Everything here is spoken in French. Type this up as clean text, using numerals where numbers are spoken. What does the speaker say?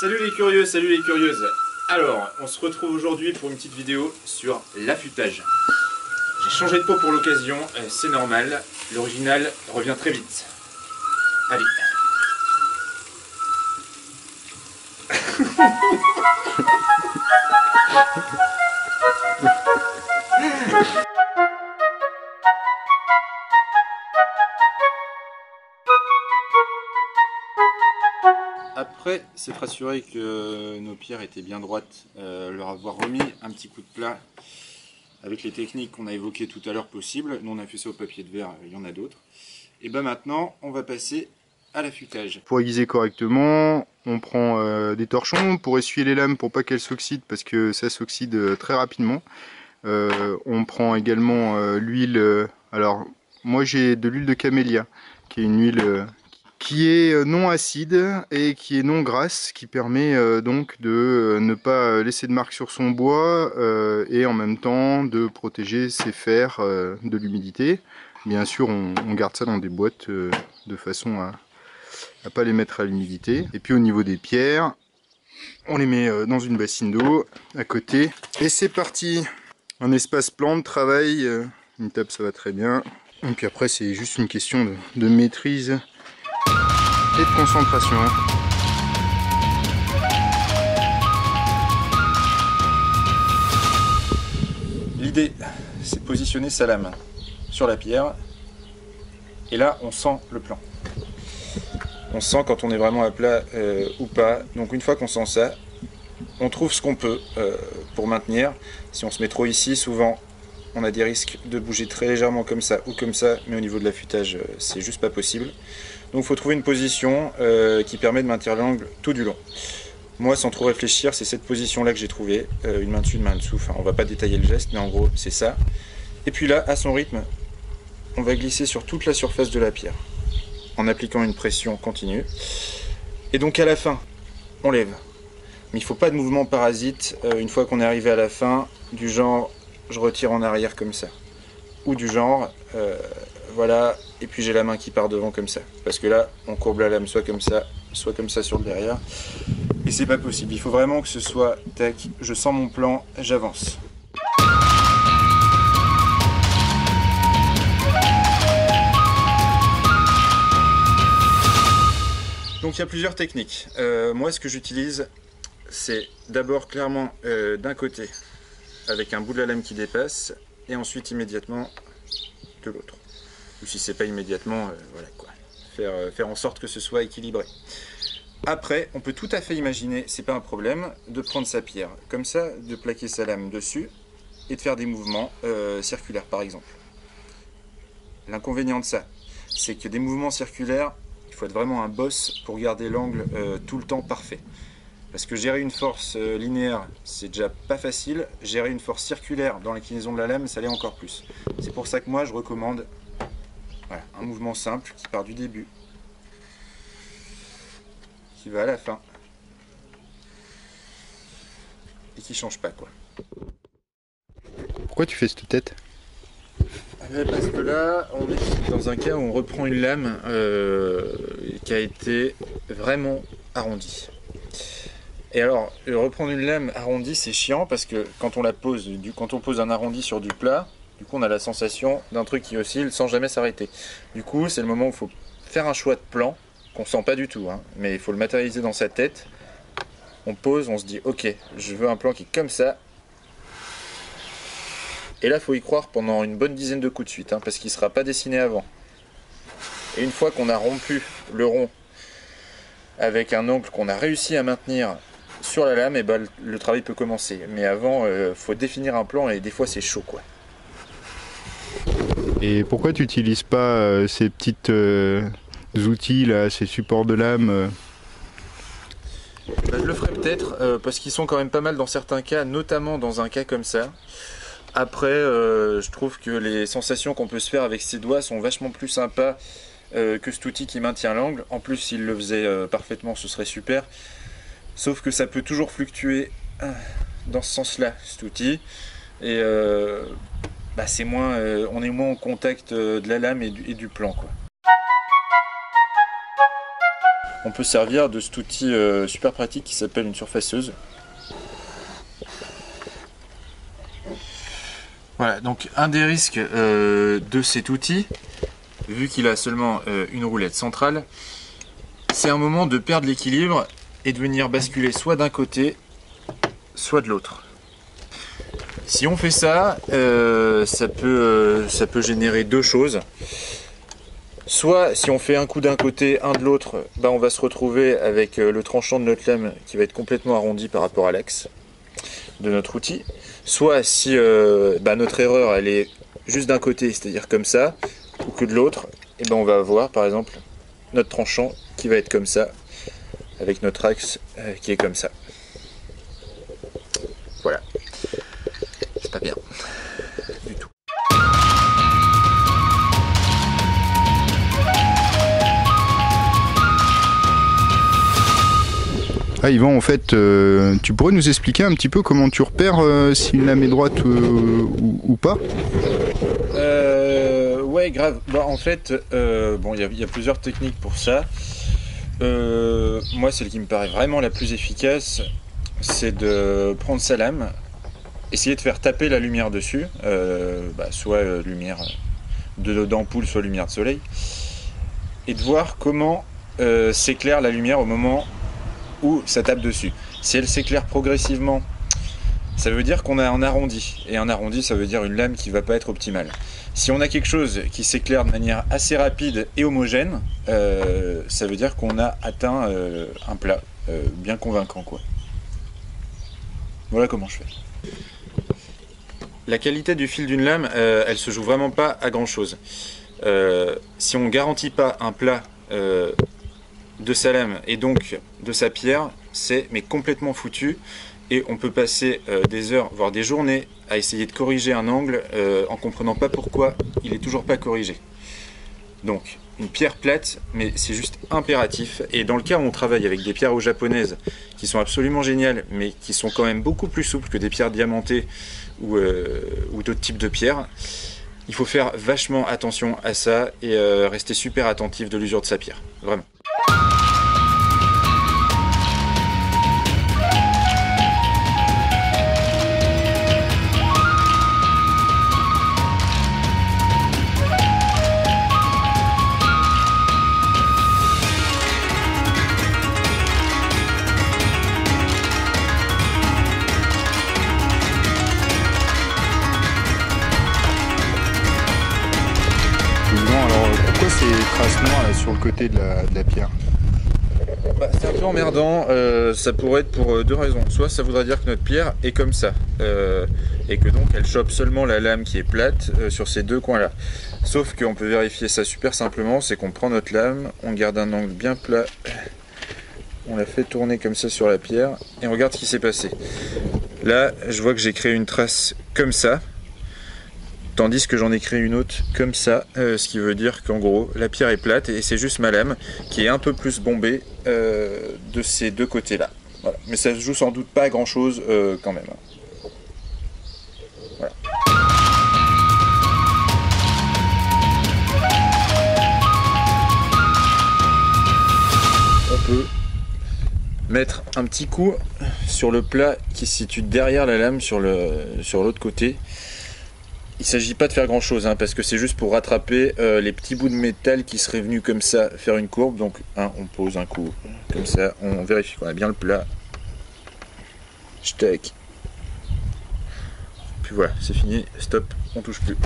Salut les curieux, salut les curieuses. Alors, on se retrouve aujourd'hui pour une petite vidéo sur l'affûtage. J'ai changé de peau pour l'occasion, c'est normal. L'original revient très vite. Allez. Après s'être rassuré que nos pierres étaient bien droites, leur avoir remis un petit coup de plat avec les techniques qu'on a évoquées tout à l'heure possibles, nous on a fait ça au papier de verre, il y en a d'autres, et ben maintenant on va passer à l'affûtage. Pour aiguiser correctement, on prend des torchons pour essuyer les lames pour pas qu'elles s'oxydent parce que ça s'oxyde très rapidement. On prend également l'huile, alors moi j'ai de l'huile de camélia qui est une huile qui est non acide et qui est non grasse, qui permet donc de ne pas laisser de marque sur son bois et en même temps de protéger ses fers de l'humidité. Bien sûr on garde ça dans des boîtes de façon à pas les mettre à l'humidité. Et puis au niveau des pierres, on les met dans une bassine d'eau à côté. Et c'est parti! Un espace plan de travail, une table ça va très bien. Et puis après c'est juste une question de maîtrise et de concentration. L'idée, c'est de positionner sa lame sur la pierre, et là on sent le plan. On sent quand on est vraiment à plat ou pas. Donc une fois qu'on sent ça, on trouve ce qu'on peut pour maintenir. Si on se met trop ici, souvent on a des risques de bouger très légèrement comme ça ou comme ça, mais au niveau de l'affûtage, c'est juste pas possible. Donc il faut trouver une position qui permet de maintenir l'angle tout du long. Moi, sans trop réfléchir, c'est cette position-là que j'ai trouvée, une main dessus, une main dessous. Enfin, on va pas détailler le geste, mais en gros, c'est ça. Et puis là, à son rythme, on va glisser sur toute la surface de la pierre, en appliquant une pression continue. Et donc à la fin, on lève. Mais il ne faut pas de mouvement parasite une fois qu'on est arrivé à la fin, du genre je retire en arrière comme ça. Ou du genre, voilà, et puis j'ai la main qui part devant comme ça. Parce que là, on courbe la lame soit comme ça sur le derrière. Et c'est pas possible, il faut vraiment que ce soit, tac, je sens mon plan, j'avance. Donc il y a plusieurs techniques. Moi ce que j'utilise, c'est d'abord clairement d'un côté avec un bout de la lame qui dépasse et ensuite immédiatement de l'autre. Ou si c'est pas immédiatement, voilà quoi. Faire en sorte que ce soit équilibré. Après, on peut tout à fait imaginer, c'est pas un problème, de prendre sa pierre comme ça, de plaquer sa lame dessus et de faire des mouvements circulaires par exemple. L'inconvénient de ça, c'est que des mouvements circulaires, il faut être vraiment un boss pour garder l'angle tout le temps parfait. Parce que gérer une force linéaire, c'est déjà pas facile. Gérer une force circulaire dans l'inclinaison de la lame, ça l'est encore plus. C'est pour ça que moi, je recommande voilà, un mouvement simple qui part du début, qui va à la fin, et qui change pas, quoi. Pourquoi tu fais cette tête? Parce que là, on est dans un cas où on reprend une lame qui a été vraiment arrondie. Et alors, reprendre une lame arrondie, c'est chiant parce que quand on la pose, quand on pose un arrondi sur du plat, du coup on a la sensation d'un truc qui oscille sans jamais s'arrêter. Du coup, c'est le moment où il faut faire un choix de plan, qu'on sent pas du tout, hein, mais il faut le matérialiser dans sa tête. On pose, on se dit, ok, je veux un plan qui est comme ça. Et là, il faut y croire pendant une bonne dizaine de coups de suite, hein, parce qu'il ne sera pas dessiné avant. Et une fois qu'on a rompu le rond avec un angle qu'on a réussi à maintenir sur la lame, et ben, le travail peut commencer. Mais avant, faut définir un plan et des fois c'est chaud, quoi. Et pourquoi tu n'utilises pas ces petites outils là, ces supports de lame Je le ferai peut-être parce qu'ils sont quand même pas mal dans certains cas, notamment dans un cas comme ça. Après, je trouve que les sensations qu'on peut se faire avec ses doigts sont vachement plus sympas que cet outil qui maintient l'angle. En plus, s'il le faisait parfaitement, ce serait super. Sauf que ça peut toujours fluctuer dans ce sens-là, cet outil. Et bah, c'est moins, on est moins en contact de la lame et du plan, quoi. on peut servir de cet outil super pratique qui s'appelle une surfaceuse. Voilà, donc un des risques de cet outil, vu qu'il a seulement une roulette centrale, c'est un moment de perdre l'équilibre et de venir basculer soit d'un côté, soit de l'autre. Si on fait ça, ça peut générer deux choses. Soit si on fait un coup d'un côté, un de l'autre, on va se retrouver avec le tranchant de notre lame qui va être complètement arrondi par rapport à l'axe de notre outil. Soit si notre erreur elle est juste d'un côté, c'est-à-dire comme ça, ou que de l'autre, et on va avoir par exemple notre tranchant qui va être comme ça, avec notre axe qui est comme ça. Voilà. C'est pas bien du tout. Ah Yvan, en fait, tu pourrais nous expliquer un petit peu comment tu repères si une lame est droite ou pas? Ouais, grave. En fait, il y a plusieurs techniques pour ça. Moi, celle qui me paraît vraiment la plus efficace, c'est de prendre sa lame, essayer de faire taper la lumière dessus, soit lumière d'ampoule, soit lumière de soleil, et de voir comment s'éclaire la lumière au moment où ça tape dessus. Si elle s'éclaire progressivement, ça veut dire qu'on a un arrondi, et un arrondi ça veut dire une lame qui va pas être optimale. Si on a quelque chose qui s'éclaire de manière assez rapide et homogène, ça veut dire qu'on a atteint un plat bien convaincant, quoi. Voilà comment je fais. La qualité du fil d'une lame, elle se joue vraiment pas à grand chose. Si on garantit pas un plat de sa lame et donc de sa pierre, c'est complètement foutu, et on peut passer des heures, voire des journées à essayer de corriger un angle en comprenant pas pourquoi il est toujours pas corrigé. Donc une pierre plate, mais c'est juste impératif, et dans le cas où on travaille avec des pierres japonaises qui sont absolument géniales, mais qui sont quand même beaucoup plus souples que des pierres diamantées ou d'autres types de pierres, il faut faire vachement attention à ça et rester super attentif de l'usure de sa pierre, vraiment. Pourquoi ces traces noires là, sur le côté de la pierre? C'est un peu emmerdant, ça pourrait être pour deux raisons. Soit ça voudrait dire que notre pierre est comme ça, et que donc elle chope seulement la lame qui est plate sur ces deux coins là. Sauf qu'on peut vérifier ça super simplement, c'est qu'on prend notre lame, on garde un angle bien plat, on la fait tourner comme ça sur la pierre, et on regarde ce qui s'est passé. Là, je vois que j'ai créé une trace comme ça, tandis que j'en ai créé une autre comme ça, ce qui veut dire qu'en gros la pierre est plate et c'est juste ma lame qui est un peu plus bombée de ces deux côtés là. Voilà. Mais ça se joue sans doute pas à grand chose quand même. Voilà. On peut mettre un petit coup sur le plat qui se situe derrière la lame sur l'autre côté. Il ne s'agit pas de faire grand chose, parce que c'est juste pour rattraper les petits bouts de métal qui seraient venus comme ça faire une courbe. Donc on pose un coup comme ça, on vérifie qu'on a bien le plat. Puis voilà, c'est fini, stop, on touche plus.